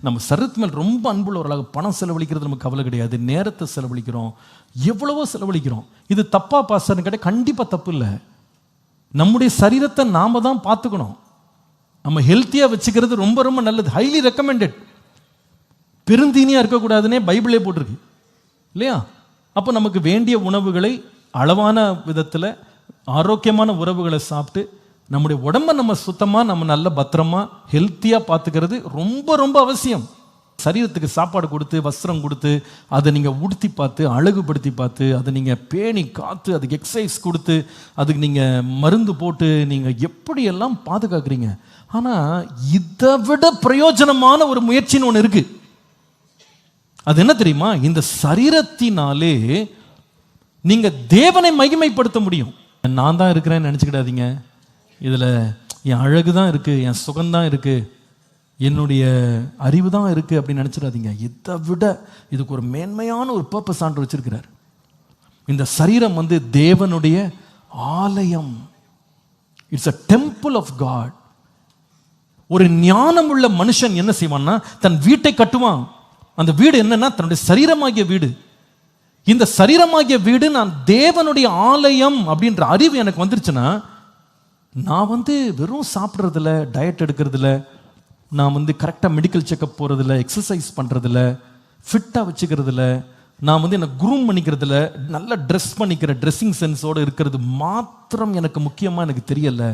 நம்ம சரீரத்து மேல் ரொம்ப அன்புள்ளவர்களாக பணம் செலவழிக்கிறது நமக்கு கவலை கிடையாது. நேரத்தை செலவழிக்கிறோம், எவ்வளவோ செலவழிக்கிறோம். இது தப்பா பாஸ்டர்னு கேட்டால் கண்டிப்பாக தப்பு இல்லை. நம்முடைய சரீரத்தை நாம தான் பார்த்துக்கணும். நம்ம ஹெல்த்தியாக வச்சுக்கிறது ரொம்ப ரொம்ப நல்லது, ஹைலி ரெக்கமெண்டட். பெருந்தீனியாக இருக்கக்கூடாதுன்னே பைபிளே போட்டிருக்கு இல்லையா? அப்போ நமக்கு வேண்டிய உணவுகளை அளவான விதத்தில் ஆரோக்கியமான உறவுகளை சாப்பிட்டு நம்முடைய உடம்பை நம்ம சுத்தமாக நம்ம நல்ல பத்திரமா ஹெல்த்தியாக பார்த்துக்கிறது ரொம்ப ரொம்ப அவசியம். சரீரத்துக்கு சாப்பாடு கொடுத்து வஸ்திரம் கொடுத்து அதை நீங்கள் உடுத்தி பார்த்து அழகுபடுத்தி பார்த்து அதை நீங்கள் பேணி காத்து அதுக்கு எக்ஸசைஸ் கொடுத்து அதுக்கு நீங்கள் மருந்து போட்டு நீங்கள் எப்படியெல்லாம் பாதுகாக்கிறீங்க. ஆனால் இதை விட பிரயோஜனமான ஒரு முயற்சின்னு ஒன்று இருக்குது. அது என்ன தெரியுமா? இந்த சரீரத்தினாலே நீங்க தேவனை மகிமைப்படுத்த முடியும். நான் தான் இருக்கிறேன்னு நினச்சிக்கிடாதீங்க. இதில் என் அழகு தான் இருக்குது, என் சுகம்தான் இருக்குது, என்னுடைய அறிவு தான் இருக்குது அப்படின்னு நினச்சிடாதீங்க. இதை விட இதுக்கு ஒரு மேன்மையான ஒரு பர்பஸ் ஆண்டவர் வச்சிருக்கிறார். இந்த சரீரம் தேவனுடைய ஆலயம். It's a temple of God. ஒரு ஞானம் உள்ள மனுஷன் என்ன செய்வான்னா தன் வீட்டை கட்டுவான். அந்த வீடு என்னன்னா தன்னுடைய சரீரமாகிய வீடு. இந்த சரீரமாகிய வீடு நான் தேவனுடைய ஆலயம் அப்படின்ற அறிவு எனக்கு வந்துருச்சுன்னா நான் வெறும் சாப்பிட்றதில்ல, டயட் எடுக்கிறதில்ல, நான் கரெக்டாக மெடிக்கல் செக்கப் போகிறதில்ல, எக்ஸசைஸ் பண்ணுறதில்ல, ஃபிட்டாக வச்சுக்கிறதில்ல, நான் என்னை குரூம் பண்ணிக்கிறதில்ல, நல்லா ட்ரெஸ் பண்ணிக்கிற ட்ரெஸ்ஸிங் சென்ஸோடு இருக்கிறது மாத்திரம் எனக்கு முக்கியமாக எனக்கு தெரியல.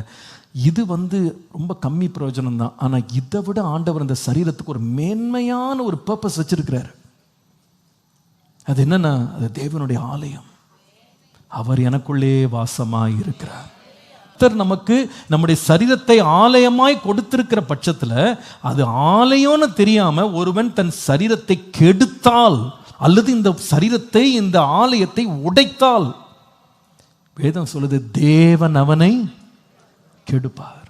இது ரொம்ப கம்மி பிரயோஜனம் தான். ஆனால் இதை விட ஆண்டவர் இந்த சரீரத்துக்கு ஒரு மேன்மையான ஒரு பர்பஸ் வச்சிருக்கிறார். அது என்னன்னா அது தேவனுடைய ஆலயம். அவர் எனக்குள்ளே வாசமாய் இருக்கிறார். நமக்கு நம்முடைய சரீரத்தை ஆலயமாய் கொடுத்திருக்கிற பட்சத்தில் அது ஆலயம்னு தெரியாம ஒருவன் தன் சரீரத்தை கெடுத்தால் அல்லது இந்த சரீரத்தை இந்த ஆலயத்தை உடைத்தால் வேதம் சொல்லுது தேவன் அவனை கெடுப்பார்.